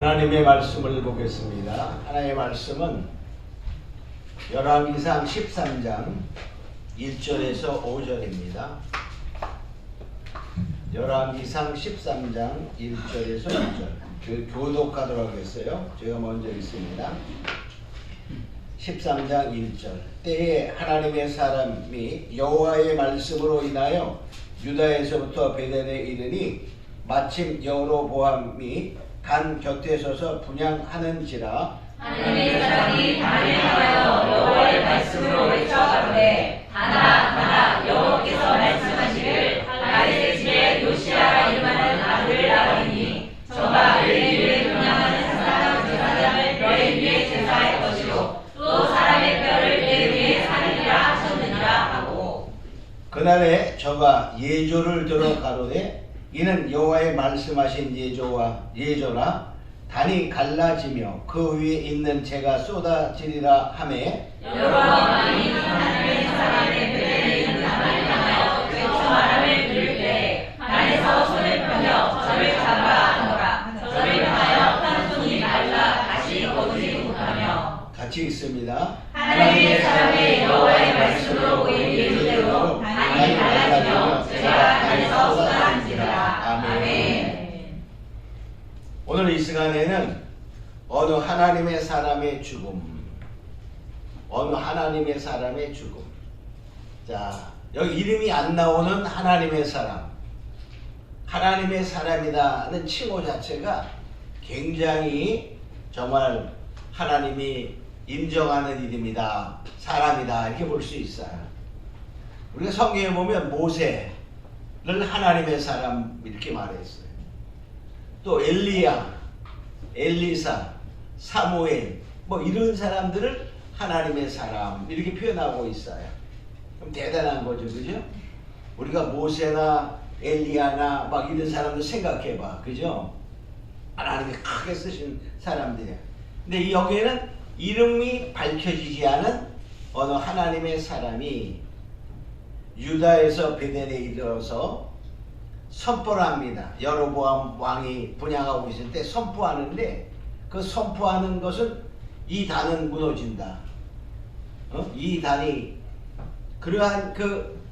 하나님의 말씀을 보겠습니다. 하나님의 말씀은 열왕기상 13장 1절에서 5절입니다. 열왕기상 13장 1절에서 5절. 교독하도록 하겠어요. 제가 먼저 읽습니다. 13장 1절. 때에 하나님의 사람이 여호와의 말씀으로 인하여 유다에서부터 베델에 이르니 마침 여로보암이 단 곁에 서서 분향하는지라. 하나님의 사람이 단에 나가여 여호와의 말씀으로 외쳐 가로되 하나 하나 여호와께서 말씀하시기를 다윗의 집에 요시아라 이름하는 아들을 낳으리니 저가 엘리를 분향하는 사람 제사장을 너희 위에 제사할 것이요 또 사람의 뼈를 내 위에 살리리라 하셨느니라 하고, 그날에 저가 예조를 들어 가로되 이는 여호와의 말씀하신 예조라. 단이 갈라지며 그 위에 있는 재가 쏟아지리라 하매 여로보암이 하나님의 사람의 베델에 있는 단을 향하여 외쳐 말함을 들을 때에 단에서 손을 펴며 저를 잡아 하노라. 저를 향하여 한 손이 말라 다시 거두지 못하며. 같이 읽습니다. 하나님의 사람의 여호와의 말씀으로 보인 예수대로 단이 갈라지며 재가 단에서 쏟아지리라. 아멘. 오늘 이 시간에는 어느 하나님의 사람의 죽음, 자, 여기 이름이 안 나오는 하나님의 사람이다는 칭호 자체가 굉장히 정말 하나님이 인정하는 이름이다, 사람이다, 이렇게 볼 수 있어요. 우리가 성경에 보면 모세를 하나님의 사람 이렇게 말했어요. 또 엘리야, 엘리사, 사무엘 뭐 이런 사람들을 하나님의 사람 이렇게 표현하고 있어요. 그럼 대단한 거죠, 그죠? 우리가 모세나 엘리야나 막 이런 사람들 생각해봐, 그죠? 하나님이 크게 쓰신 사람들이야. 근데 여기에는 이름이 밝혀지지 않은 어느 하나님의 사람이 유다에서 베델에 이르러서 선포를 합니다. 여로보암 왕이 분향하고 있을 때 선포하는데, 그 선포하는 것은 이 단은 무너진다. 이 단이 그러한 그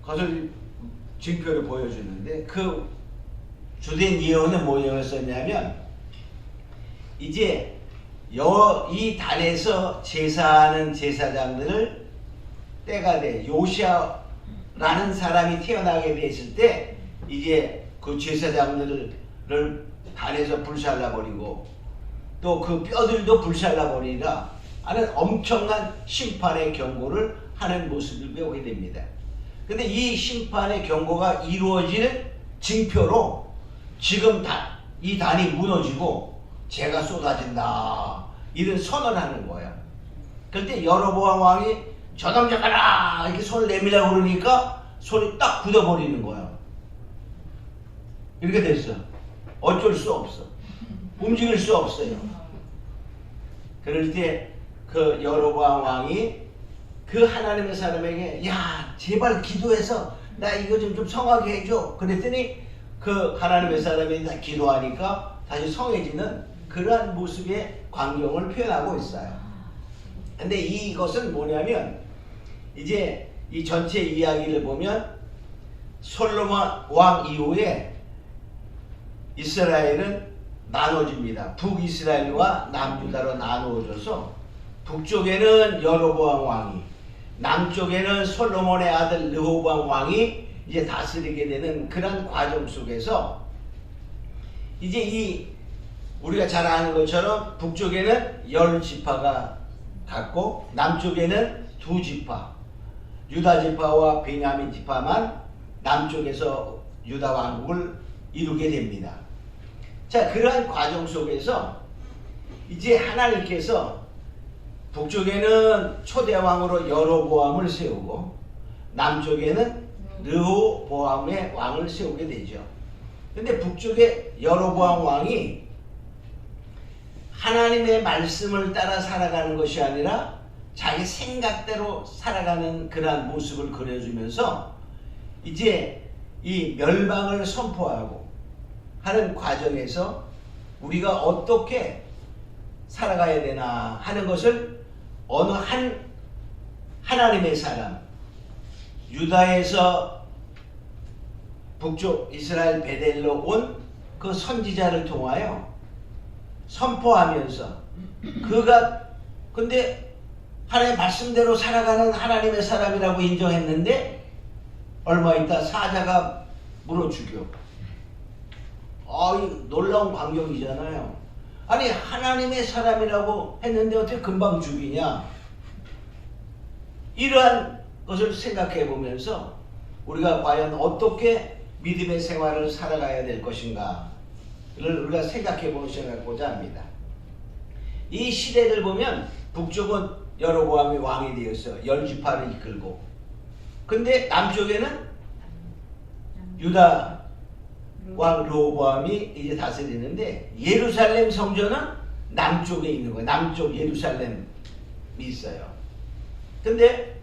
것을 징표를 보여주는데, 그 주된 예언은 뭐였었냐면 이제 이 단에서 제사하는 제사장들을 때가 돼 요시아라는 사람이 태어나게 됐을 때 이제 그 제사장들을 단에서 불살라버리고 또 그 뼈들도 불살라버리라 하는 엄청난 심판의 경고를 하는 모습을 배우게 됩니다. 근데 이 심판의 경고가 이루어지는 징표로 지금 이 단이 무너지고 재가 쏟아진다 이런 선언을 하는 거예요. 그런데 여로보암 왕이 저놈 잡아라 이렇게 손을 내밀려고 그러니까 손이 딱 굳어버리는 거야. 이렇게 됐어. 어쩔 수 없어. 움직일 수 없어요. 그럴 때 그 여로보암 왕이 그 하나님의 사람에게 야 제발 기도해서 나 이거 좀 성하게 해줘. 그랬더니 그 하나님의 사람이 다 기도하니까 다시 성해지는 그러한 모습의 광경을 표현하고 있어요. 근데 이것은 뭐냐면 이제 이 전체 이야기를 보면 솔로몬 왕 이후에 이스라엘은 나눠집니다. 북이스라엘과 남유다로 나누어져서 북쪽에는 여로보암 왕이, 남쪽에는 솔로몬의 아들 르호보암 왕이 이제 다스리게 되는 그런 과정 속에서 이제 우리가 잘 아는 것처럼 북쪽에는 10지파가 갖고 남쪽에는 2지파, 유다 지파와 베냐민 지파만 남쪽에서 유다 왕국을 이루게 됩니다. 자, 그러한 과정 속에서 이제 하나님께서 북쪽에는 초대왕으로 여로보암을 세우고 남쪽에는 르호보암의 왕을 세우게 되죠. 근데 북쪽에 여로보암 왕이 하나님의 말씀을 따라 살아가는 것이 아니라 자기 생각대로 살아가는 그러한 모습을 그려주면서 이제 이 멸망을 선포하고 하는 과정에서 우리가 어떻게 살아가야 되나 하는 것을 어느 한 하나님의 사람, 유다에서 북쪽 이스라엘 베델로 온 그 선지자를 통하여 선포하면서 그가 근데 하나님의 말씀대로 살아가는 하나님의 사람이라고 인정했는데 얼마 있다 사자가 물어 죽여. 이 놀라운 광경이잖아요. 아니 하나님의 사람이라고 했는데 어떻게 금방 죽이냐. 이러한 것을 생각해 보면서 우리가 과연 어떻게 믿음의 생활을 살아가야 될 것인가를 우리가 생각해 보시고자 합니다. 이 시대를 보면 북쪽은 여로보암이 왕이 되었어요. 10지파를 이끌고. 근데 남쪽에는 유다 왕 르호보암이 이제 다스리는데 예루살렘 성전은 남쪽에 있는 거예요. 남쪽 예루살렘이 있어요. 근데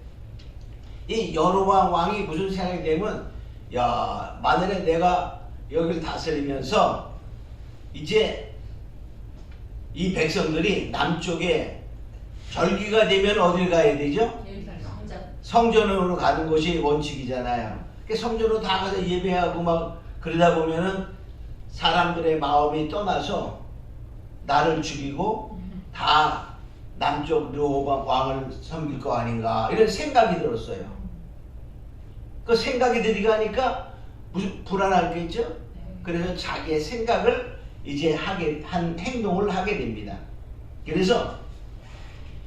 이 여로보암 왕이 무슨 생각이 되면 야, 만일에 내가 여기를 다스리면서 이제 이 백성들이 남쪽에 절기가 되면 어딜 가야 되죠? 성전으로 가는 것이 원칙이잖아요. 성전으로 다 가서 예배하고 막 그러다 보면은 사람들의 마음이 떠나서 나를 죽이고 다 남쪽 르호보암 왕을 섬길 거 아닌가 이런 생각이 들었어요. 그 생각이 들이가니까 무슨 불안하겠죠? 그래서 자기의 생각을 이제 한 행동을 하게 됩니다. 그래서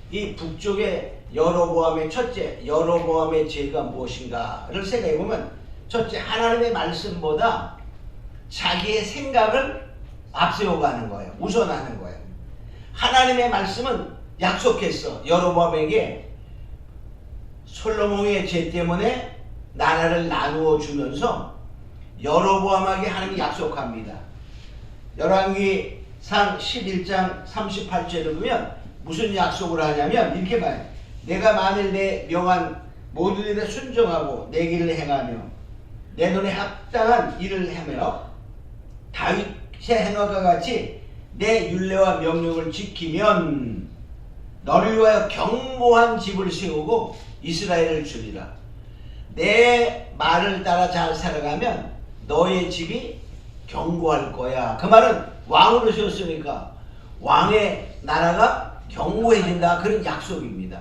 이 북쪽의 여로보암의 첫째, 여로보암의 죄가 무엇인가를 생각해 보면 첫째, 하나님의 말씀보다 자기의 생각을 앞세워가는 거예요. 우선하는 거예요. 하나님의 말씀은 약속했어. 여로보암에게 솔로몬의 죄 때문에 나라를 나누어 주면서 여로보암에게 하나님이 약속합니다. 열왕기상 11장 38절을 보면 무슨 약속을 하냐면 이렇게 봐요. 내가 만일 내 명한 모든 일에 순종하고 내 길을 행하며 내 눈에 합당한 일을 하며 다윗의 행함과 같이 내 율례와 명령을 지키면 너를 위하여 견고한 집을 세우고 이스라엘을 주리라. 내 말을 따라 잘 살아가면 너의 집이 견고할 거야. 그 말은 왕으로 세웠으니까 왕의 나라가 견고해진다. 그런 약속입니다.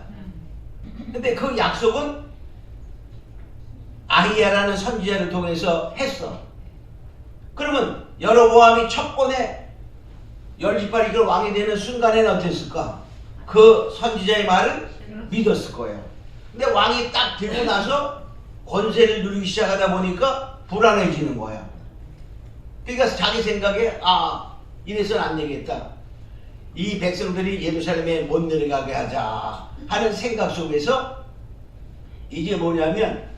근데 그 약속은 아히야라는 선지자를 통해서 했어. 그러면 여로보암이 첫 번에 10지파를 이끌어 왕이 되는 순간에는 어땠을까? 그 선지자의 말을 믿었을 거예요. 근데 왕이 딱 되고 나서 권세를 누리기 시작하다 보니까 불안해지는 거야. 그러니까 자기 생각에 이래서는 안 되겠다. 이 백성들이 예루살렘에 못 내려가게 하자 하는 생각 속에서 이게 뭐냐면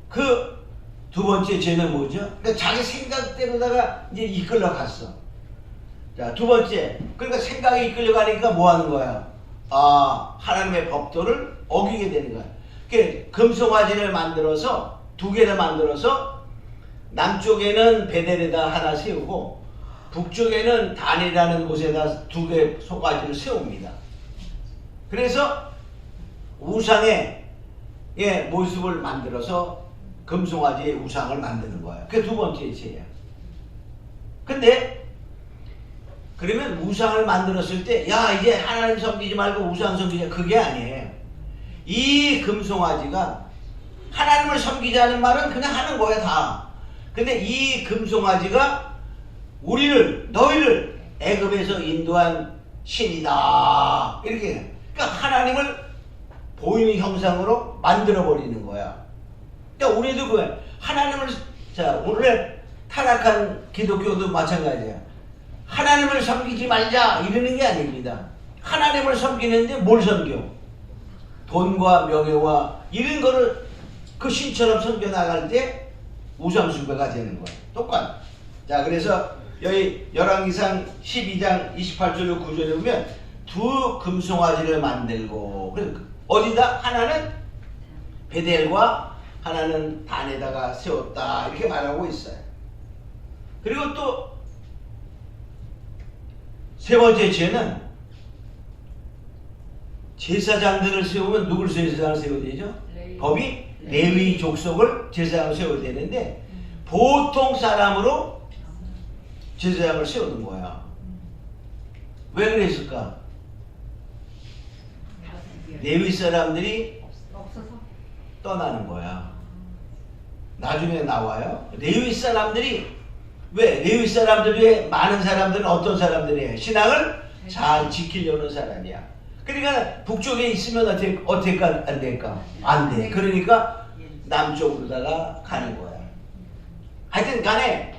그 두 번째 죄는 뭐죠? 그러니까 자기 생각대로다가 이제 이끌려 갔어. 자, 두 번째. 그러니까 생각이 이끌려 가니까 뭐 하는 거야? 하나님의 법도를 어기게 되는 거야. 그러니까 금송아지를 만들어서 두 개를 만들어서 남쪽에는 베델에다 하나 세우고 북쪽에는 단이라는 곳에다 두 개 송아지를 세웁니다. 그래서 우상의 모습을 만들어서 금송아지의 우상을 만드는 거야. 그게 두 번째 죄야. 근데 그러면 우상을 만들었을 때 이제 하나님 섬기지 말고 우상 섬기자, 그게 아니에요. 이 금송아지가 하나님을 섬기자는 말은 그냥 하는 거야 다. 근데 이 금송아지가 너희를 애굽에서 인도한 신이다 이렇게. 그러니까 하나님을 보이는 형상으로 만들어 버리는 거야. 그러니까 우리도 그거야. 하나님을 오늘 타락한 기독교도 마찬가지야. 하나님을 섬기지 말자 이러는 게 아닙니다. 하나님을 섬기는데 뭘 섬겨? 돈과 명예와 이런 거를 그 신처럼 섬겨 나갈 때 우상숭배가 되는 거야. 똑같아. 자, 그래서 여기 열왕기상 12장 28절로 9절에 보면 두 금송아지를 만들고, 그래서 어디다? 하나는 베델과 하나는 단에다가 세웠다 이렇게 말하고 있어요. 그리고 또 세 번째 죄는 제사장들을 세우면 누굴 제사장을 세워야 되죠? 법이 레위 족속을 제사장을 세워야 되는데 보통 사람으로 제사장을 세우는 거야. 왜 그랬을까? 레위 사람들이 떠나는 거야. 나중에 나와요. 레위 사람들이 왜? 레위 사람들이 많은 사람들은 어떤 사람들이에요? 신앙을 잘 지키려는 사람이야. 그러니까 북쪽에 있으면 어떻게 안 될까? 안 돼. 그러니까 남쪽으로다가 가는 거야. 하여튼 간에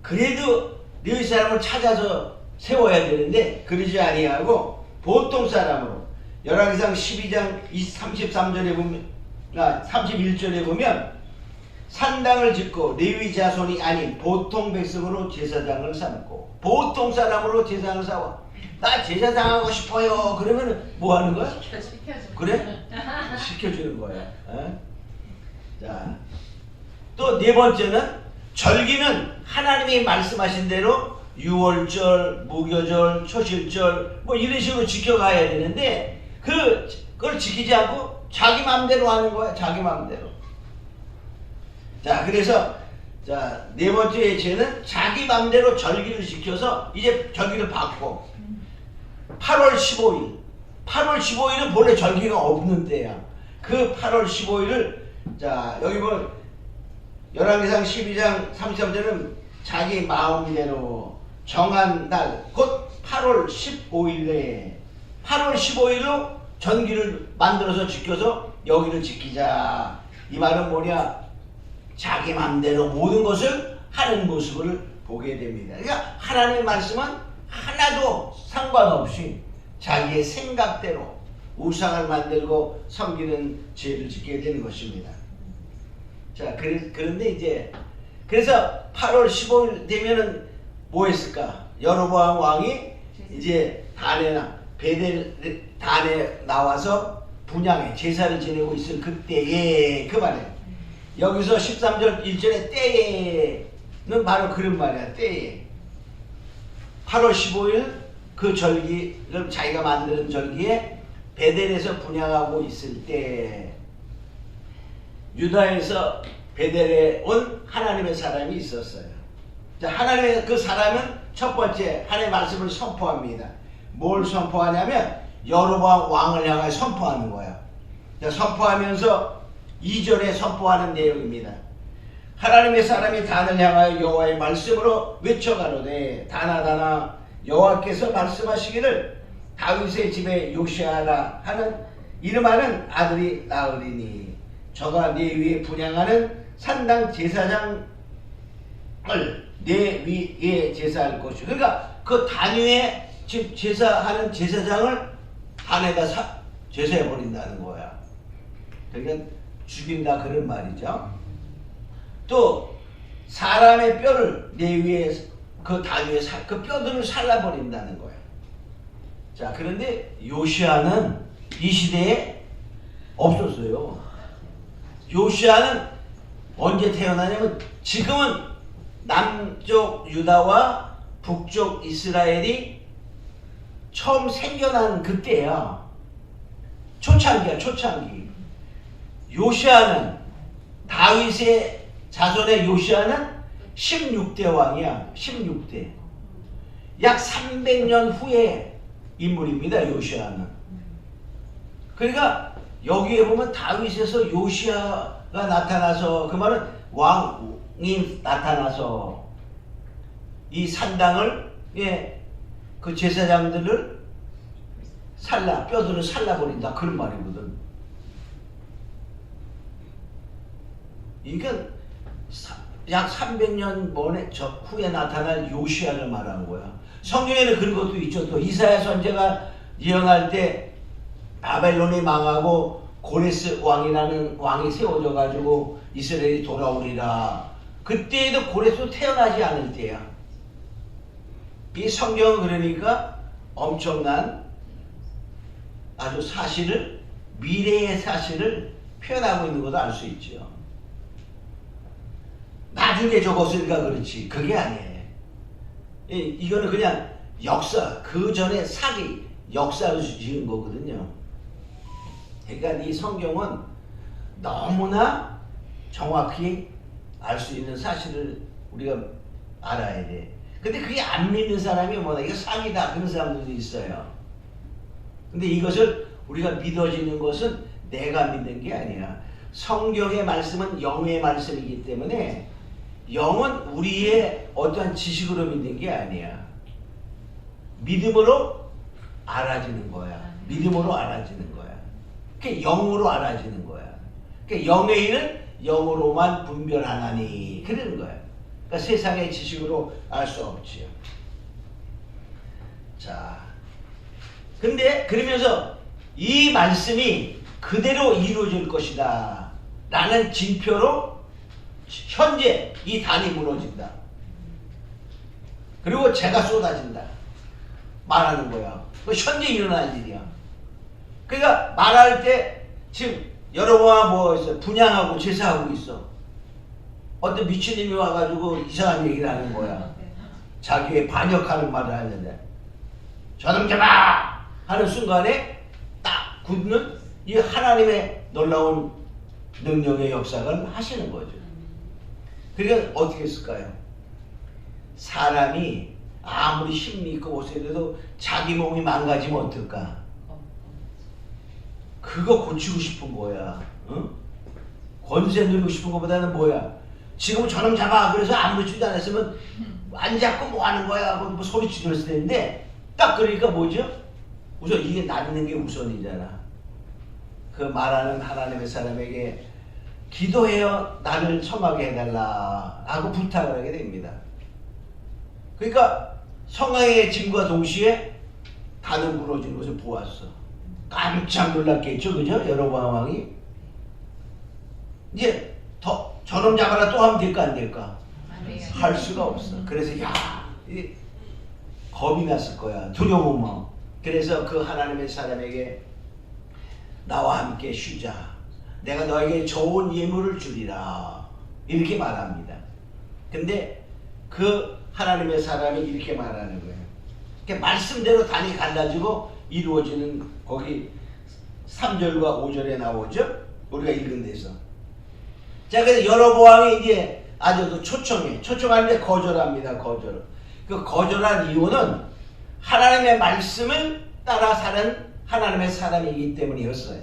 그래도 레위 사람을 찾아서 세워야 되는데 그러지 아니하고 보통 사람으로 열왕기상 12장 33절에 보면 31절에 보면 산당을 짓고 레위 자손이 아닌 보통 백성으로 제사장을 삼고 보통 사람으로 제사장을 삼아 나 제사장 하고 싶어요. 그러면 뭐 하는 거야? 그래? 시켜주는 거야. 어? 자, 또 네 번째는 절기는 하나님이 말씀하신 대로 유월절, 무교절, 초실절 뭐 이런 식으로 지켜가야 되는데 그걸 지키지 않고 자기 마음대로 하는 거야. 자기 마음대로. 자, 그래서 자, 네 번째 죄는 자기 마음대로 절기를 지켜서 이제 절기를 바꿔. 8월 15일. 8월 15일은 본래 절기가 없는 때야. 그 8월 15일을 자, 여기 보면 열왕기상 12장 33절은 자기 마음대로 정한 날, 곧 8월 15일에 8월 15일로 전기를 만들어서 지켜서 여기를 지키자. 이 말은 뭐냐? 자기 마음대로 모든 것을 하는 모습을 보게 됩니다. 그러니까 하나님의 말씀은 하나도 상관없이 자기의 생각대로 우상을 만들고 섬기는 죄를 짓게 되는 것입니다. 자, 그런데 이제 그래서 8월 15일 되면은 뭐 했을까? 여로보암 왕이 이제 단에 나와서 분향에 제사를 지내고 있을 그때에 그 말이에요. 여기서 13절 1절에 때에는 바로 그런 말이야. 때에 8월 15일 그 절기를 자기가 만드는 절기에 베델에서 분향하고 있을 때 유다에서 베델에 온 하나님의 사람이 있었어요. 자, 하나님의 그 사람은 첫 번째 하나님의 말씀을 선포합니다. 뭘 선포하냐면 여로보암 왕을 향하여 선포하는 거야. 자, 선포하면서 2절에 선포하는 내용입니다. 하나님의 사람이 단을 향하여 여호와의 말씀으로 외쳐가로되 다나 여호와께서 말씀하시기를 다윗의 집에 요시아라 하는 이름하는 아들이 나으리니 저가 내 위에 분향하는 산당 제사장을 내 위에 제사할 것이요. 그러니까 그 단 위에 지금 제사하는 제사장을 단에다 제사해 버린다는 거야. 그러니까 죽인다 그런 말이죠. 또 사람의 뼈를 내 위에 그 단 위에 그 뼈들을 살라버린다는 거야. 자, 그런데 요시아는 이 시대에 없었어요. 요시아는 언제 태어나냐면 지금은 남쪽 유다와 북쪽 이스라엘이 처음 생겨난 그때야. 초창기야, 초창기. 요시아는 다윗의 자손의 요시아는 16대 왕이야. 16대. 약 300년 후의 인물입니다. 요시아는. 그러니까 여기에 보면 다윗에서 요시아가 나타나서 그 말은 왕이 나타나서 이 산당을 그 제사장들을 뼈들을 살라버린다 그런 말이거든. 그러니까 약 300년 후에 나타날 요시아를 말하는 거야. 성경에는 그런 것도 있죠. 또 이사야 선지자가 예언할 때 바벨론이 망하고 고레스 왕이라는 왕이 세워져 가지고 이스라엘이 돌아오리라. 그때에도 고레스도 태어나지 않을 때야. 이 성경은 그러니까 엄청난 아주 사실을, 미래의 사실을 표현하고 있는 것도 알 수 있죠. 나중에 적었으니까 그렇지. 그게 아니에요. 이거는 그냥 역사, 그 전에 사기, 역사를 지은 거거든요. 그러니까 이 성경은 너무나 정확히 알 수 있는 사실을 우리가 알아야 돼. 근데 그게 안 믿는 사람이 뭐다, 이거 사기다, 그런 사람들도 있어요. 근데 이것을 우리가 믿어지는 것은 내가 믿는 게 아니야. 성경의 말씀은 영의 말씀이기 때문에 영은 우리의 어떠한 지식으로 믿는 게 아니야. 믿음으로 알아지는 거야. 믿음으로 알아지는 거야. 그게 영으로 알아지는 거야. 그러니까 영의 일은 영으로만 분별하나니, 그러는 거야. 그러니까 세상의 지식으로 알 수 없지요. 자, 근데 그러면서 이 말씀이 그대로 이루어질 것이다 라는 징표로 현재 이 단이 무너진다. 그리고 재가 쏟아진다 말하는 거야. 현재 일어날 일이야. 그러니까 말할 때 지금 여러분아 뭐 있어, 분양하고 제사하고 있어. 어떤 미친놈이 와가지고 이상한 얘기를 하는 거야. 자기의 반역하는 말을 하는데 저놈 잡아 하는 순간에 딱 굳는 이 하나님의 놀라운 능력의 역사를 하시는 거죠. 그러니까 어떻게 했을까요? 사람이 아무리 힘이 있고 못해도 자기 몸이 망가지면 어떨까? 그거 고치고 싶은 거야. 응? 권세 누리고 싶은 것보다는 뭐야? 지금 저놈 잡아 그래서 아무렇지도 않았으면 안 잡고 뭐 하는 거야 하고 뭐 소리치고 그랬을 텐데 딱 그러니까 뭐죠? 우선 이게 낫는 게 우선이잖아. 그 말하는 하나님의 사람에게 기도해요, 나를 청하게 해달라 하고 부탁을 하게 됩니다. 그러니까 성황의 짐과 동시에 단은 무너지는 것을 보았어. 깜짝 놀랐겠죠, 그죠? 여로보암 왕이 이제 더 저놈 잡아라 또 하면 될까 안 될까? 할 수가 없어. 그래서 야, 겁이 났을 거야. 두려운 마음. 그래서 그 하나님의 사람에게 나와 함께 쉬자. 내가 너에게 좋은 예물을 주리라. 이렇게 말합니다. 근데 그 하나님의 사람이 이렇게 말하는 거예요. 그러니까 말씀대로 단이 갈라지고 이루어지는 거기 3절과 5절에 나오죠? 우리가 읽은 데서. 자, 그래서 여로보암이 이제 아주 그 초청하는데 거절합니다. 그 거절한 이유는 하나님의 말씀을 따라 사는 하나님의 사람이기 때문이었어요.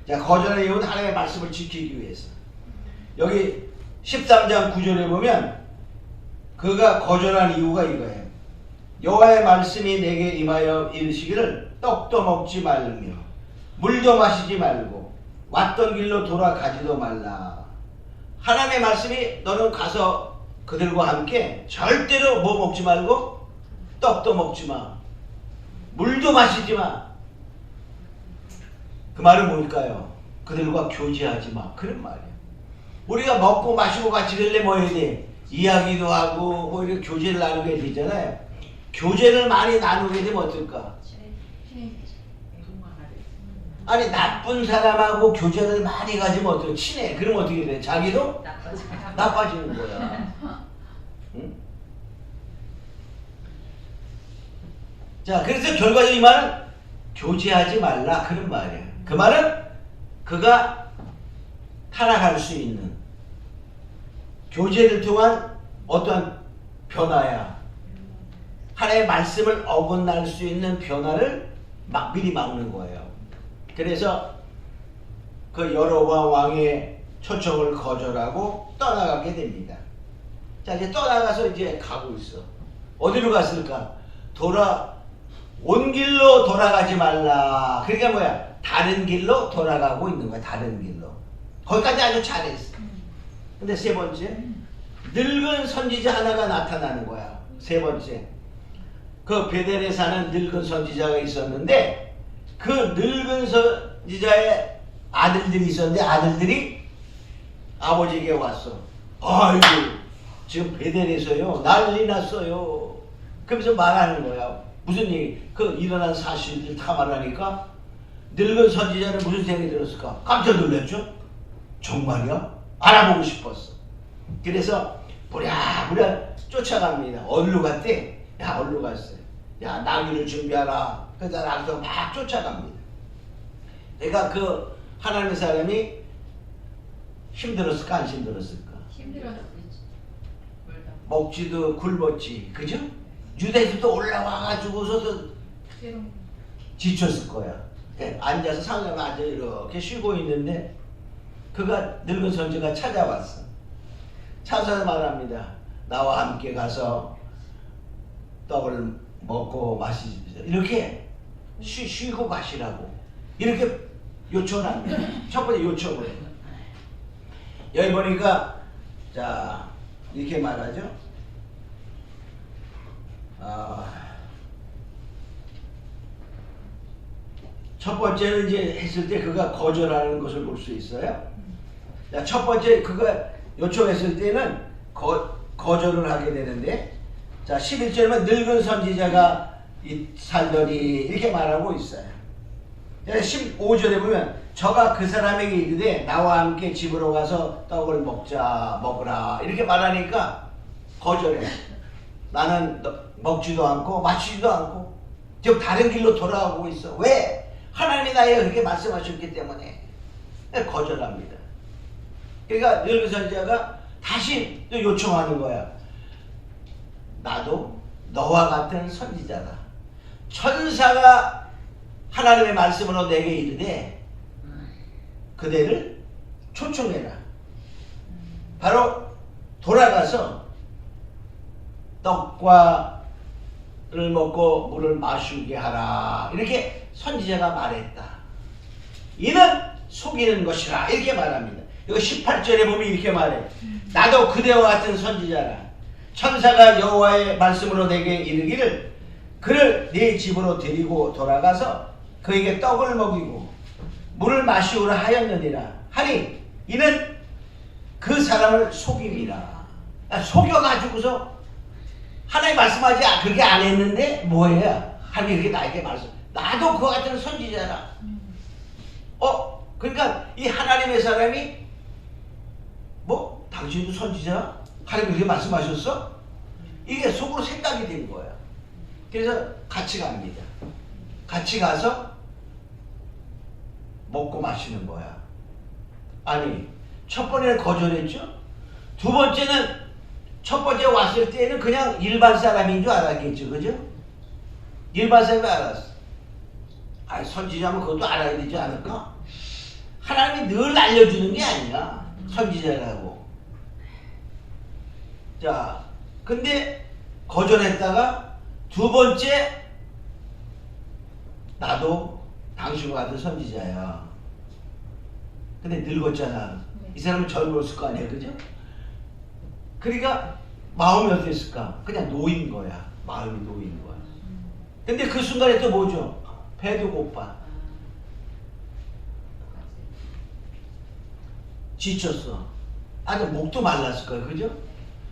자, 거절한 이유는 하나님의 말씀을 지키기 위해서. 여기 13장 9절에 보면 그가 거절한 이유가 이거예요. 여호와의 말씀이 내게 임하여 이르시기를 떡도 먹지 말며 물도 마시지 말고 왔던 길로 돌아가지도 말라. 하나님의 말씀이 너는 가서 그들과 함께 절대로 뭐 먹지 말고 떡도 먹지 마, 물도 마시지 마. 그 말은 뭘까요? 그들과 교제하지 마, 그런 말이에요. 우리가 먹고 마시고 같이 그럴래 뭐 해야 돼? 이야기도 하고 뭐 이렇게 교제를 나누게 되잖아요. 교제를 많이 나누게 되면 어떨까? 아니 나쁜 사람하고 교제를 많이 가지면 어떡해? 친해. 그러면 어떻게 돼? 자기도 나빠지는 거야. 응? 자, 그래서 결과적으로 이 말은 교제하지 말라, 그런 말이야. 그 말은 그가 타락할 수 있는 교제를 통한 어떠한 변화야. 하나님의 말씀을 어긋날 수 있는 변화를 미리 막는 거예요. 그래서 그 여로보암 왕의 초청을 거절하고 떠나가게 됩니다. 자, 이제 떠나가서 이제 가고 있어. 어디로 갔을까? 온 길로 돌아가지 말라. 그러니까 뭐야? 다른 길로 돌아가고 있는 거야. 다른 길로. 거기까지 아주 잘했어. 근데 세 번째, 늙은 선지자 하나가 나타나는 거야. 세 번째, 그 베델에 사는 늙은 선지자가 있었는데 그 늙은 선지자의 아들들이 있었는데 아들들이 아버지에게 왔어. 아이고 지금 베델에서요 난리 났어요. 그러면서 말하는 거야. 무슨 얘기? 그 일어난 사실들 다 말하니까 늙은 선지자는 무슨 생각이 들었을까? 깜짝 놀랐죠? 정말이야? 알아보고 싶었어. 그래서 부랴부랴 쫓아갑니다. 어디로 갔대? 야, 어디로 갔어요? 야, 나귀를 준비하라. 그래서 나귀가 막 쫓아갑니다. 내가 그 하나님의 사람이 힘들었을까 안 힘들었을까? 힘들었겠지. 먹지도 굶었지, 그죠? 유대인도 올라와가지고서도 지쳤을 거야. 앉아서 상점에 앉아 이렇게 쉬고 있는데 그가 늙은 선지가 찾아왔어. 찾아서 말합니다. 나와 함께 가서 떡을 먹고 마시자. 이렇게 쉬고 가시라고 이렇게 요청을 합니다. 첫 번째 요청을 해요. 여기 보니까 자 이렇게 말하죠. 첫 번째는 이제 했을 때 그가 거절하는 것을 볼 수 있어요. 자, 첫 번째 그가 요청했을 때는 거절을 하게 되는데, 자 11절은 늙은 선지자가 살더니 이렇게 말하고 있어요. 15절에 보면 저가 그 사람에게 이르되 나와 함께 집으로 가서 떡을 먹으라 이렇게 말하니까 거절해. 나는 먹지도 않고 마시지도 않고 지금 다른 길로 돌아가고 있어. 왜? 하나님이 나에게 그렇게 말씀하셨기 때문에 거절합니다. 그러니까 늙은 선지자가 다시 또 요청하는 거야. 나도 너와 같은 선지자다. 천사가 하나님의 말씀으로 내게 이르되 그대를 초청해라. 바로 돌아가서 떡과를 먹고 물을 마시게 하라. 이렇게 선지자가 말했다. 이는 속이는 것이라. 이렇게 말합니다. 이거 18절에 보면 이렇게 말해. 나도 그대와 같은 선지자라. 천사가 여호와의 말씀으로 내게 이르기를 그를 네 집으로 데리고 돌아가서 그에게 떡을 먹이고 물을 마시우라 하였느니라 하니 이는 그 사람을 속임이라. 속여가지고서 하나님 말씀하지 그렇게 안 했는데 뭐예요? 하나님이 그렇게 나에게 말씀. 나도 그와 같은 선지자라. 그러니까 이 하나님의 사람이 뭐 당신도 선지자? 하나님 그렇게 말씀하셨어? 이게 속으로 생각이 된 거야. 그래서 같이 갑니다. 같이 가서 먹고 마시는 거야. 아니 첫 번째는 거절했죠. 두 번째는 첫 번째 왔을 때는 그냥 일반 사람인 줄 알았겠죠. 그죠? 일반 사람이 알았어. 아니 선지자면 그것도 알아야 되지 않을까? 하나님이 늘 알려주는 게 아니야. 선지자라고. 자, 근데 거절했다가 두 번째 나도 당신과 같은 선지자야. 근데 늙었잖아. 이 사람은 젊었을 거 아니야, 그죠? 그러니까 마음이 어땠을까? 그냥 놓인 거야. 마음이 놓인 거야. 근데 그 순간에 또 뭐죠? 배도 고파. 지쳤어. 아주 목도 말랐을 거야, 그죠?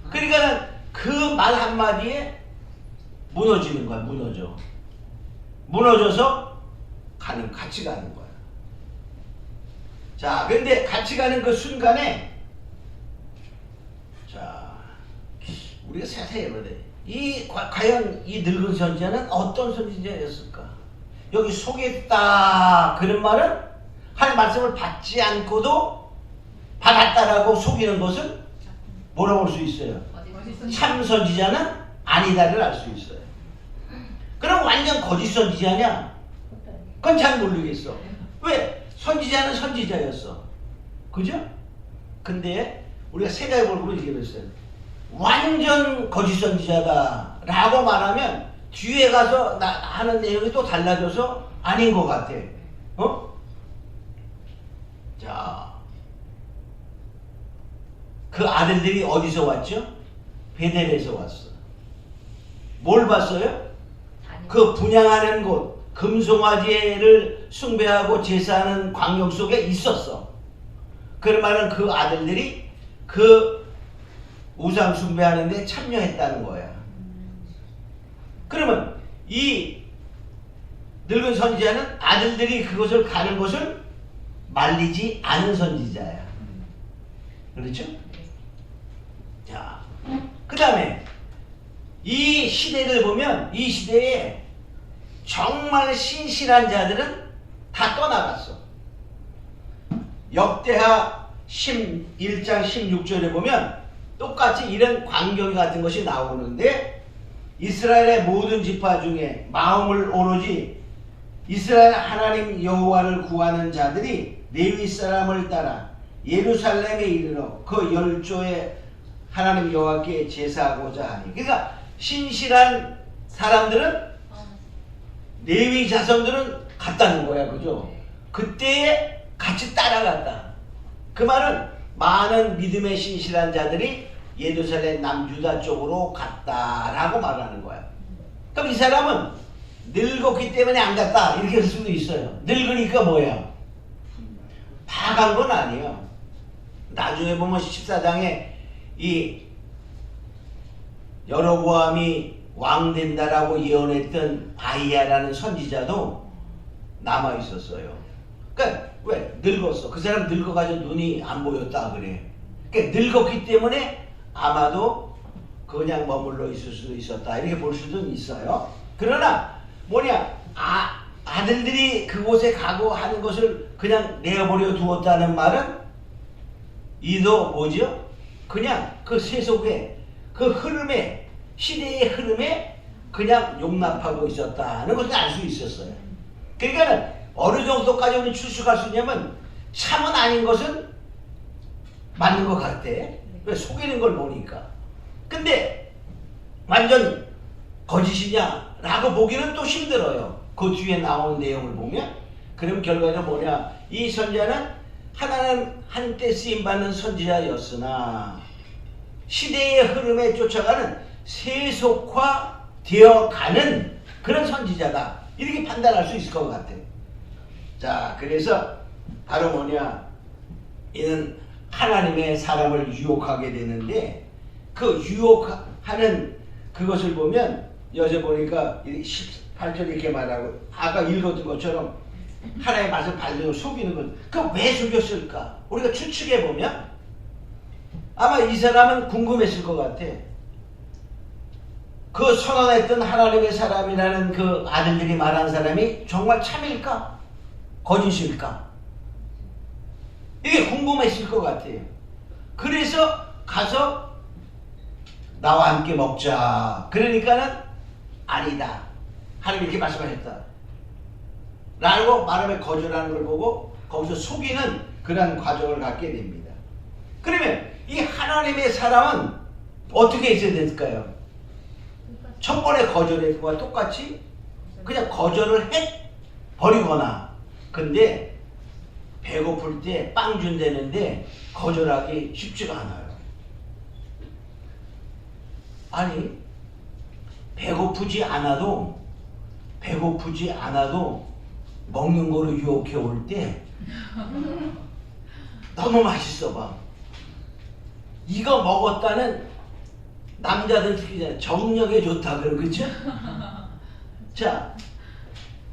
그러니까 그 말 한마디에 무너지는 거야, 무너져. 무너져서 같이 가는 거야. 자, 근데 같이 가는 그 순간에, 자, 우리가 세세히 해봐야 돼. 과연 이 늙은 선지자는 어떤 선지자였을까? 여기 속였다. 그런 말은 하나님 말씀을 받지 않고도 받았다라고 속이는 것은 뭐라고 볼 수 있어요? 참 선지자는 아니다를 알 수 있어요. 그럼 완전 거짓 선지자냐? 그건 잘 모르겠어. 왜? 선지자는 선지자였어. 그죠? 근데 우리가 생각해 볼 거로 얘기를 했어요. 완전 거짓 선지자다 라고 말하면 뒤에 가서 하는 내용이 또 달라져서 아닌 것 같아. 자, 그 아들들이 어디서 왔죠? 베델에서 왔어. 뭘 봤어요? 그 분향하는 곳, 금송아지를 숭배하고 제사하는 광경 속에 있었어. 그 말은 그 아들들이 그 우상 숭배하는 데 참여했다는 거야. 그러면 이 늙은 선지자는 아들들이 그것을 가는 것을 말리지 않은 선지자야. 그렇죠? 자, 그 다음에 이 시대를 보면 이 시대에 정말 신실한 자들은 다 떠나갔어. 역대하 1장 16절에 보면 똑같이 이런 광경 같은 것이 나오는데, 이스라엘의 모든 지파 중에 마음을 오로지 이스라엘 하나님 여호와를 구하는 자들이 레위 사람을 따라 예루살렘에 이르러 그 열조의 하나님 여호와께 제사하고자 하니. 그러니까 신실한 사람들은, 레위 자손들은 갔다는 거야, 그죠? 그때에 같이 따라갔다. 그 말은 많은 믿음의 신실한 자들이 예루살렘 남유다 쪽으로 갔다라고 말하는 거야. 그럼 이 사람은 늙었기 때문에 안 갔다 이렇게 할 수도 있어요. 늙으니까 뭐야? 파간 건 아니에요. 나중에 보면 14장에 이 여로보암이 왕 된다라고 예언했던 아이야라는 선지자도 남아 있었어요. 그러니까 왜? 늙었어. 그 사람 늙어가지고 눈이 안 보였다 그래. 그러니까 늙었기 때문에 아마도 그냥 머물러 있을 수도 있었다 이렇게 볼 수도 있어요. 그러나 뭐냐, 아들들이 그곳에 가고 하는 것을 그냥 내버려 두었다는 말은 이도 뭐죠? 그냥 그 세속의 그 흐름에, 시대의 흐름에 그냥 용납하고 있었다는 것을 알 수 있었어요. 그러니까 어느 정도까지 우리 추측할 수 있냐면, 참은 아닌 것은 맞는 것 같아. 왜? 속이는 걸 보니까. 근데 완전 거짓이냐 라고 보기는 또 힘들어요. 그 뒤에 나온 내용을 보면. 그럼 결과는 뭐냐, 이 선지자는 하나님 한때 쓰임받는 선지자였으나 시대의 흐름에 쫓아가는 세속화되어 가는 그런 선지자다, 이렇게 판단할 수 있을 것 같아요. 자, 그래서 바로 뭐냐, 이는 하나님의 사람을 유혹하게 되는데, 그 유혹하는 그것을 보면 여기서 보니까 18절 이렇게 말하고, 아까 읽었던 것처럼 하나님의 말씀 발로 속이는 것, 그 왜 속였을까? 우리가 추측해 보면 아마 이 사람은 궁금했을 것 같아. 그 선언했던 하나님의 사람이라는 그 아들들이 말한 사람이 정말 참일까? 거짓일까? 이게 궁금했을 것 같아요. 그래서 가서 나와 함께 먹자. 그러니까는 아니다, 하나님 이렇게 말씀하셨다 라고 말하면 거절하는 걸 보고 거기서 속이는 그런 과정을 갖게 됩니다. 그러면 이 하나님의 사람은 어떻게 있어야 될까요? 첫 번에 거절했던 거와 똑같이 그냥 거절을 해버리거나, 근데 배고플 때 빵 준다는데 거절하기 쉽지가 않아요. 아니, 배고프지 않아도 먹는 거로 유혹해 올 때 너무 맛있어 봐. 이거 먹었다는 남자들 특히 정력에 좋다 그럼, 그쵸? 자,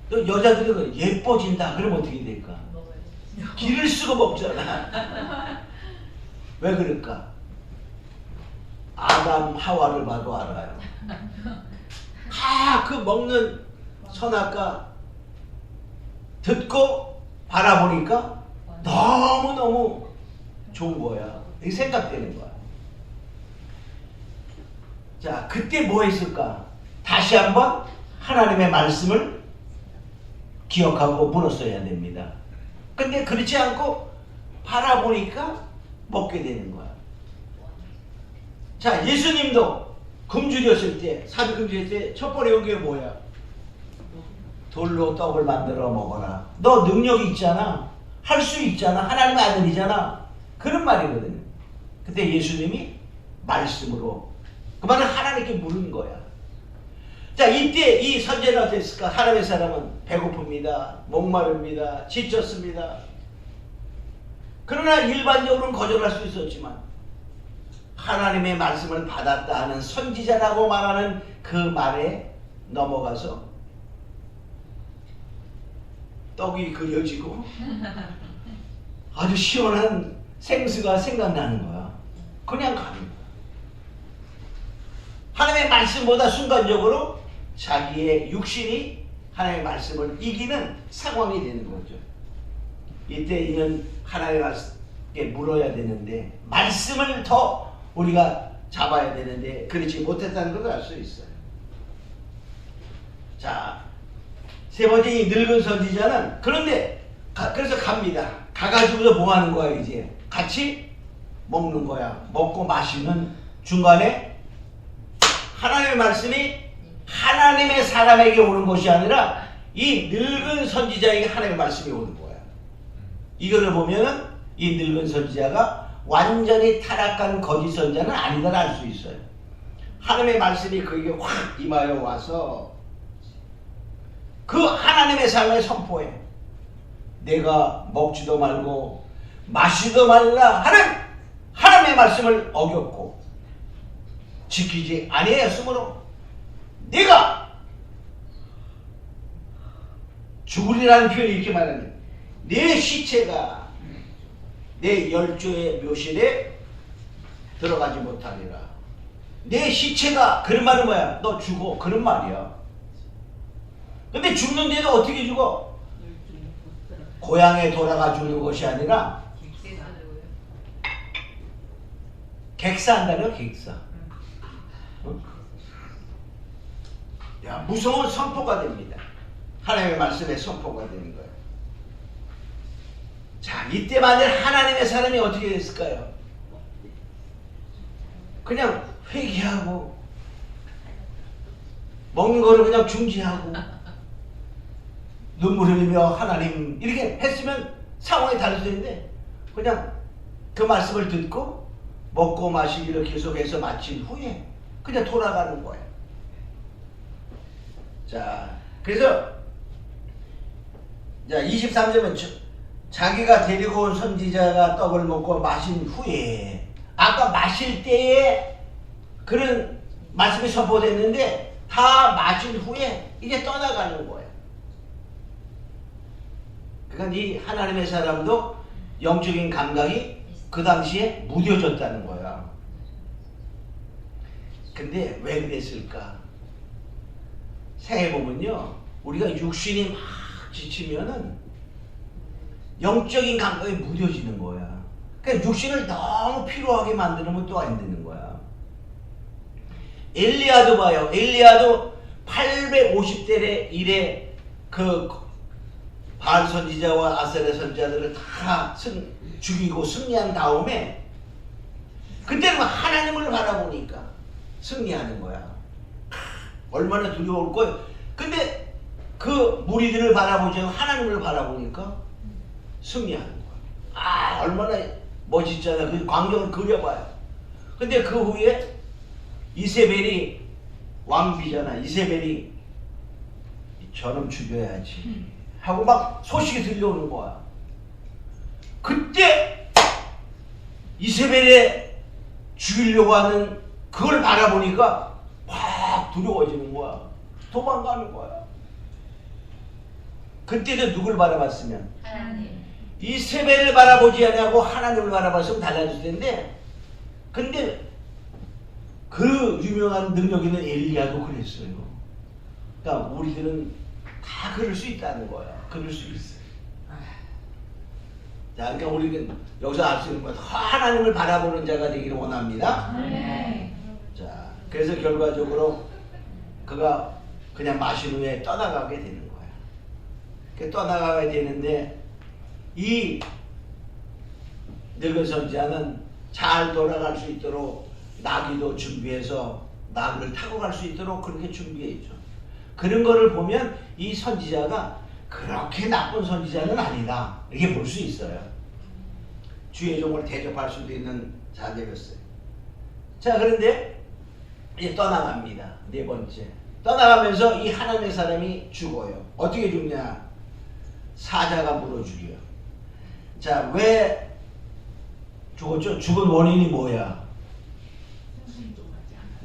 또 여자들은 예뻐진다 그러면 어떻게 될까? 기를 쓰고 먹잖아. 왜 그럴까? 아담 하와를 봐도 알아요. 다 그 먹는 선악과 듣고 바라보니까 너무너무 좋은 거야. 이게 생각되는 거야. 자, 그때 뭐 했을까? 다시 한번 하나님의 말씀을 기억하고 물었어야 됩니다. 근데 그렇지 않고 바라보니까 먹게 되는 거야. 자, 예수님도 굶주렸을 때, 사비 굶주렸을 때 첫 번에 온 게 뭐야? 돌로 떡을 만들어 먹어라. 너 능력이 있잖아. 할 수 있잖아. 하나님의 아들이잖아. 그런 말이거든요. 그때 예수님이 말씀으로 그 말을 하나님께 물은 거야. 자, 이때 이 선지자는 어땠을까? 하나님의 사람은 배고픕니다. 목마릅니다. 지쳤습니다. 그러나 일반적으로는 거절할 수 있었지만 하나님의 말씀을 받았다 하는 선지자라고 말하는 그 말에 넘어가서 떡이 그려지고 아주 시원한 생수가 생각나는 거야. 그냥 가는 거야. 하나님의 말씀보다 순간적으로 자기의 육신이 하나님의 말씀을 이기는 상황이 되는 거죠. 이때 이는 하나님의 말씀에 물어야 되는데 말씀을 더 우리가 잡아야 되는데 그렇지 못했다는 것을 알 수 있어요. 자, 세 번째 이 늙은 선지자는 그런데 그래서 갑니다. 가가지고서 뭐 하는 거야 이제? 같이 먹는 거야. 먹고 마시는 중간에 하나님의 말씀이 하나님의 사람에게 오는 것이 아니라 이 늙은 선지자에게 하나님의 말씀이 오는 거야. 이거를 보면은 이 늙은 선지자가 완전히 타락한 거짓 선지자는 아니다를 알 수 있어요. 하나님의 말씀이 그에게 확 임하여 와서 그 하나님의 삶을 선포해. 내가 먹지도 말고 마시도 말라 하는 하나님의 말씀을 어겼고 지키지 아니하였으므로 내가 죽으리라는 표현이 이렇게 말하는 내 시체가 내 열조의 묘실에 들어가지 못하리라. 내 시체가 그런 말은 뭐야? 너 죽어 그런 말이야. 근데 죽는데도 어떻게 죽어? 고향에 돌아가 주는 것이 아니라 객사한다는 객사. 응? 야, 무서운 선포가 됩니다. 하나님의 말씀에 선포가 되는 거예요. 자, 이때 만일 하나님의 사람이 어떻게 됐을까요? 그냥 회개하고 먹는 거를 그냥 중지하고 눈물 흘리며 하나님 이렇게 했으면 상황이 다를 텐데 그냥 그 말씀을 듣고 먹고 마시기를 계속해서 마친 후에 그냥 돌아가는 거예요. 자, 그래서 자 23절은 자기가 데리고 온 선지자가 떡을 먹고 마신 후에 아까 마실 때에 그런 말씀이 선포됐는데 다 마신 후에 이제 떠나가는 거예요. 그러니까 이 하나님의 사람도 영적인 감각이 그 당시에 무뎌졌다는 거야. 근데 왜 그랬을까? 생각해보면요, 우리가 육신이 막 지치면은 영적인 감각이 무뎌지는 거야. 그러니까 육신을 너무 피로하게 만드는 또 안 되는 거야. 엘리야도 봐요. 엘리야도 850대 일에 그 바알 선지자와 아세라 선지자들을 다 죽이고 승리한 다음에 그때는 하나님을 바라보니까 승리하는 거야. 얼마나 두려울 거예요. 근데 그 무리들을 바라보지 않고 하나님을 바라보니까 승리하는 거야. 아, 얼마나 멋있잖아. 그 광경을 그려봐요. 근데 그 후에 이세벨이 왕비잖아. 이세벨이 저놈 죽여야지 하고 막 소식이 들려오는 거야. 그때 이세벨에 죽이려고 하는 그걸 바라보니까 막 두려워지는 거야. 도망가는 거야. 그때도 누굴 바라봤으면? 하나님. 이세벨을 바라보지 않냐고 하나님을 바라봤으면 달라질 텐데, 근데 그 유명한 능력 있는 엘리야도 그랬어요. 그러니까 우리들은 다 그럴 수 있다는 거야. 그럴 수 있어요. 자, 그러니까 우리는 여기서 알 수 있는 건 하나님을 바라보는 자가 되기를 원합니다. 네. 자, 그래서 결과적으로 그가 그냥 마신 후에 떠나가게 되는 거야. 그 떠나가게 되는데 이 늙은 선지자는 잘 돌아갈 수 있도록 나귀도 준비해서 나귀를 타고 갈 수 있도록 그렇게 준비했죠. 그런 거를 보면 이 선지자가 그렇게 나쁜 선지자는 아니다, 이렇게 볼 수 있어요. 주의 종을 대접할 수도 있는 자들이었어요. 자, 그런데 이제 떠나갑니다. 네 번째, 떠나가면서 이 하나님의 사람이 죽어요. 어떻게 죽냐? 사자가 물어 죽여요. 자, 왜 죽었죠? 죽은 원인이 뭐야?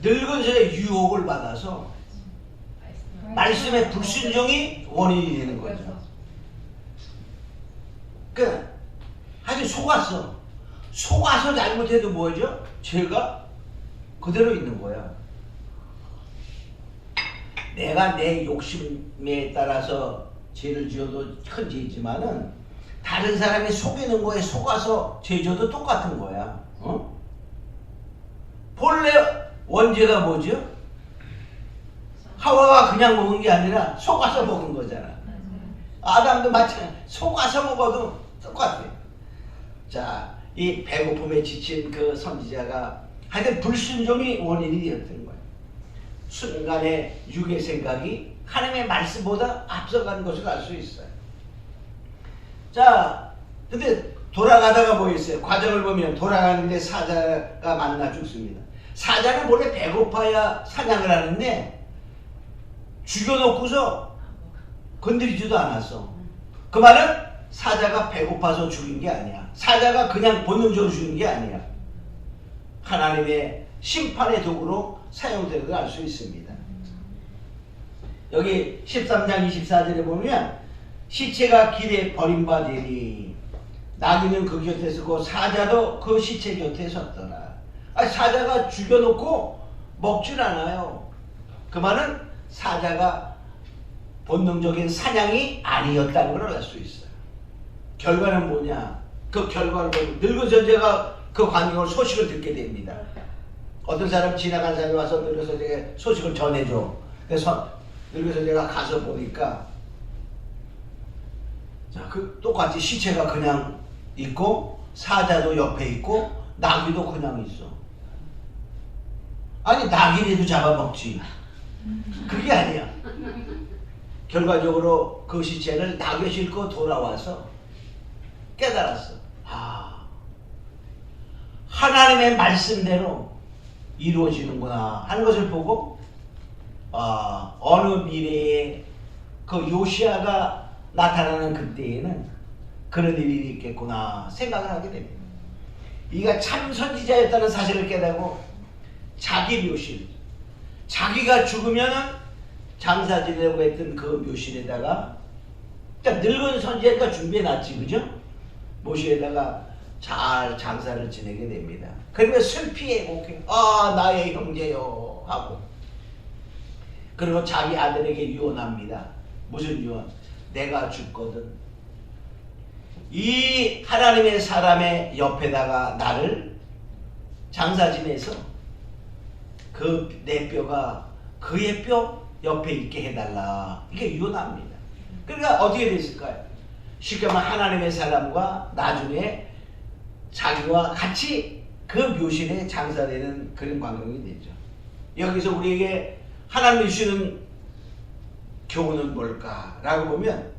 늙은 자의 유혹을 받아서 말씀의 불순종이 원인이 되는 거죠. 그러니까 아주 속아서 잘못해도 뭐죠? 죄가 그대로 있는 거야. 내가 내 욕심에 따라서 죄를 지어도 큰 죄지만은 다른 사람이 속이는 거에 속아서 죄 지어도 똑같은 거야. 본래 원죄가 뭐죠? 하와가 그냥 먹은 게 아니라 속아서 먹은 거잖아. 아담도 마찬가지. 속아서 먹어도 똑같아요. 자, 이 배고픔에 지친 그 선지자가 하여튼 불순종이 원인이 되었던 거예요. 순간의 육의 생각이 하나님의 말씀보다 앞서가는 것을 알 수 있어요. 자, 근데 돌아가다가 뭐 있어요? 과정을 보면 돌아가는데 사자가 만나 죽습니다. 사자는 원래 배고파야 사냥을 하는데 죽여놓고서 건드리지도 않았어. 그 말은 사자가 배고파서 죽인 게 아니야. 사자가 그냥 본능적으로 죽인 게 아니야. 하나님의 심판의 도구로 사용되는 걸 알 수 있습니다. 여기 13장 24절에 보면 시체가 길에 버림받으니 나귀는 그 곁에 서고 사자도 그 시체 곁에 섰더라. 아니, 사자가 죽여놓고 먹질 않아요. 그 말은 사자가 본능적인 사냥이 아니었다는 걸 알 수 있어요. 결과는 뭐냐? 그 결과를 보면 늙은 선지자가 그 광경을 소식을 듣게 됩니다. 어떤 사람 지나간 사람이 와서 늙은 선지자에게 소식을 전해줘. 그래서 늙은 선지자가 가서 보니까 자, 그 똑같이 시체가 그냥 있고 사자도 옆에 있고 나귀도 그냥 있어. 아니, 나귀라도 잡아먹지. 그게 아니야. 결과적으로 그 시체를 나귀에 싣고 돌아와서 깨달았어. 하나님의 말씀대로 이루어지는구나 하는 것을 보고 어느 미래에 그 요시아가 나타나는 그때에는 그런 일이 있겠구나 생각을 하게 됩니다. 이가 참 선지자였다는 사실을 깨닫고 자기 묘실, 자기가 죽으면은 장사 지내려고 했던 그 묘실에다가, 그러니까 늙은 선지자니까 준비해놨지, 그죠? 묘실에다가 잘 장사를 지내게 됩니다. 그러면 슬피 애곡해. 나의 형제요 하고. 그리고 자기 아들에게 유언합니다. 무슨 유언? 내가 죽거든 이 하나님의 사람의 옆에다가 나를 장사 지내서 그 내 뼈가 그의 뼈 옆에 있게 해달라. 이게 유언합니다. 그러니까 어떻게 됐을까요? 쉽게 말하면 하나님의 사람과 나중에 자기와 같이 그 묘실에 장사되는 그런 광경이 되죠. 여기서 우리에게 하나님이 주시는 교훈은 뭘까라고 보면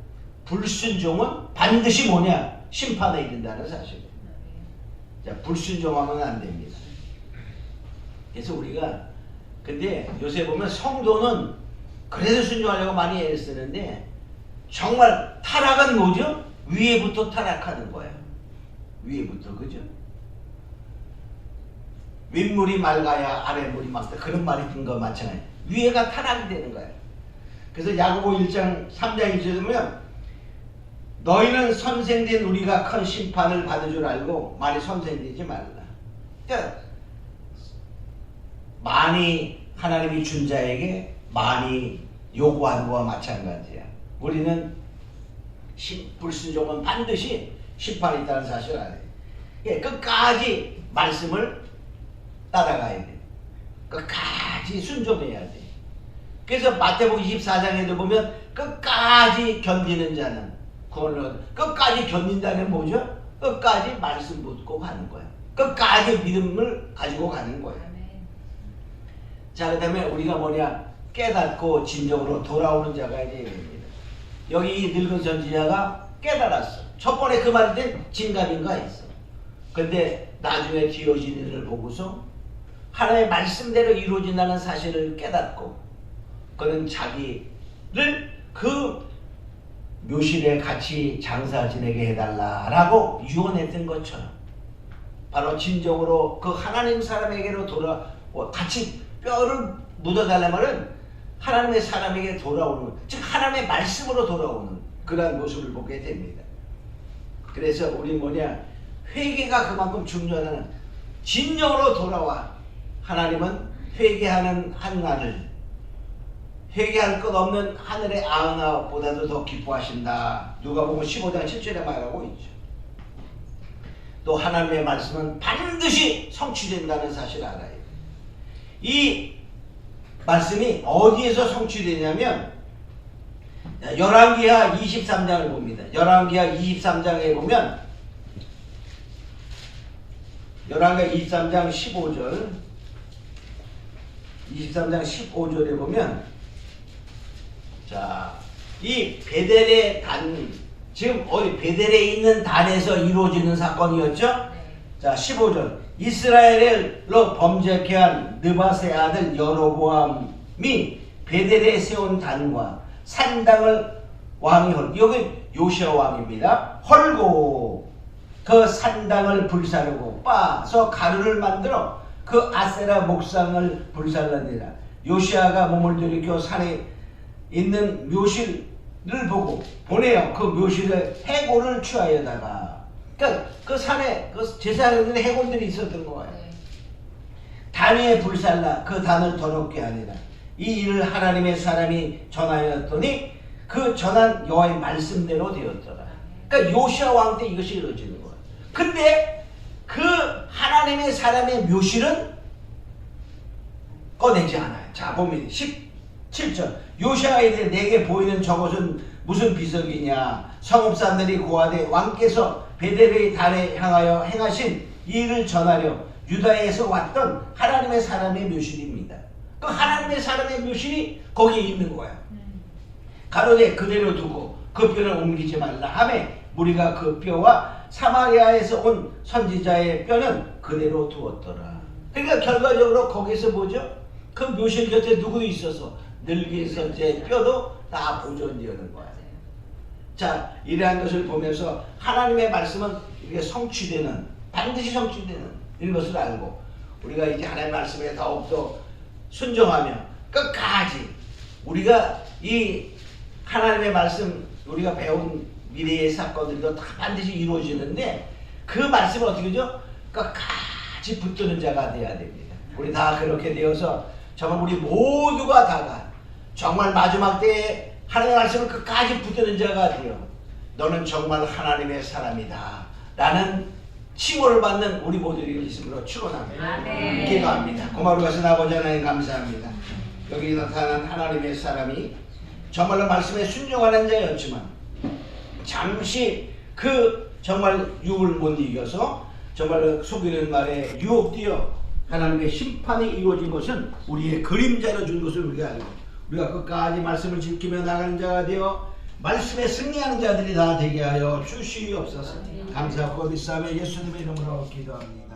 불순종은 반드시 뭐냐? 심판에 이른다는 사실이에요. 자, 불순종하면 안 됩니다. 그래서 우리가 근데 요새 보면 성도는 그래서 순종하려고 많이 애를 쓰는데 정말 타락은 뭐죠? 위에부터 타락하는 거예요. 위에부터, 그죠? 윗물이 맑아야 아랫물이 맑다. 그런 말이 든 거 마찬가지. 위에가 타락이 되는 거예요. 그래서 야고보 1장 3장 1절에 보면 너희는 선생된 우리가 큰 심판을 받을 줄 알고 많이 선생되지 말라. 그러니까 많이 하나님이 준 자에게 많이 요구하는 거와 마찬가지야. 우리는 불순종은 반드시 심판이 있다는 사실을 알아야 돼. 끝까지 말씀을 따라가야 돼. 끝까지 순종해야 돼. 그래서 마태복음 24장에도 보면 끝까지 견디는 자는 구원을 끝까지 견딘다는 뭐죠? 끝까지 말씀 붙고 가는 거야. 끝까지 믿음을 가지고 가는 거야. 자, 그 다음에 우리가 뭐냐? 깨닫고 진정으로 돌아오는 자가 되어야 됩니다. 여기 이 늙은 선지자가 깨달았어. 첫 번에 그 말일 땐 진감인가 했어. 근데 나중에 뒤어진 일을 보고서 하나님의 말씀대로 이루어진다는 사실을 깨닫고 그는 자기를 그 묘실에 같이 장사 지내게 해달라라고 유언했던 것처럼 바로 진정으로 그 하나님 사람에게로 같이 뼈를 묻어달라면은 하나님의 사람에게 돌아오는, 즉 하나님의 말씀으로 돌아오는 그러한 모습을 보게 됩니다. 그래서 우리 뭐냐, 회개가 그만큼 중요하다는, 진정으로 돌아와. 하나님은 회개하는 한 날을 회개할 것 없는 하늘의 아흔아홉보다도 더 기뻐하신다. 누가복음 15장 7절에 말하고 있죠. 또 하나님의 말씀은 반드시 성취된다는 사실을 알아요. 이 말씀이 어디에서 성취되냐면 열왕기하 23장을 봅니다. 열왕기하 23장에 보면 열왕기하 23장 15절 23장 15절에 보면 자, 이 베델의 단 지금 어디 베델에 있는 단에서 이루어지는 사건이었죠? 자, 15절 이스라엘로 범죄케 한 느밧의 아들 여로보암이 베델에 세운 단과 산당을 왕이 여기 요시아 왕입니다. 헐고 그 산당을 불사르고 빠서 가루를 만들어 그 아세라 목상을 불살라니라. 요시아가 몸을 들이켜 산에 있는 묘실을 보고 보내어 그 묘실에 해골을 취하여다가 그러니까 그 산에 그 제사하는 해골들이 있었던 거예요. 단 위에 불살라 그 단을 더럽게 하니라. 이 일을 하나님의 사람이 전하였더니 그 전한 여호와의 말씀대로 되었더라. 그러니까 요시아 왕 때 이것이 이루어지는 거예요. 근데 그 하나님의 사람의 묘실은 꺼내지 않아요. 자, 보면 17절 요시아에 대해 내게 보이는 저것은 무슨 비석이냐. 성읍사람들이 고하되 왕께서 베델의 단에 향하여 행하신 이 일을 전하려 유다에서 왔던 하나님의 사람의 묘실입니다. 그 하나님의 사람의 묘실이 거기에 있는 거야. 가로되 그대로 두고 그 뼈를 옮기지 말라 하며 우리가 그 뼈와 사마리아에서 온 선지자의 뼈는 그대로 두었더라. 그러니까 결과적으로 거기서 보죠. 그 묘실 곁에 누구 있어서 늙은 선지자의 뼈도 다 보존되는 거야. 자, 이러한 것을 보면서 하나님의 말씀은 이게 성취되는 반드시 성취되는 이런 것을 알고 우리가 이제 하나님의 말씀에 더욱더 순종하며 끝까지 우리가 이 하나님의 말씀 우리가 배운 미래의 사건들도 다 반드시 이루어지는데 그 말씀을 어떻게 하죠? 끝까지 붙드는 자가 되어야 됩니다. 우리 다 그렇게 되어서 정말 우리 모두가 다가 정말 마지막 때에 하나님의 말씀을 끝까지 붙드는 자가 되어 너는 정말 하나님의 사람이다 라는 칭호를 받는 우리 모두를 있음으로 축원합니다. 기도합니다. 고마운 것은 아버지 하나님 감사합니다. 여기 나타난 하나님의 사람이 정말로 말씀에 순종하는 자였지만 잠시 그 정말 유혹을 못 이겨서 정말로 속이는 말에 유혹되어 하나님의 심판이 이루어진 것은 우리의 그림자로 준 것을 우리가 알고 우리가 끝까지 말씀을 지키며 나가는 자가 되어 말씀에 승리하는 자들이 다 되게 하여 주시옵소서. 감사하고 믿사며 예수님의 이름으로 기도합니다.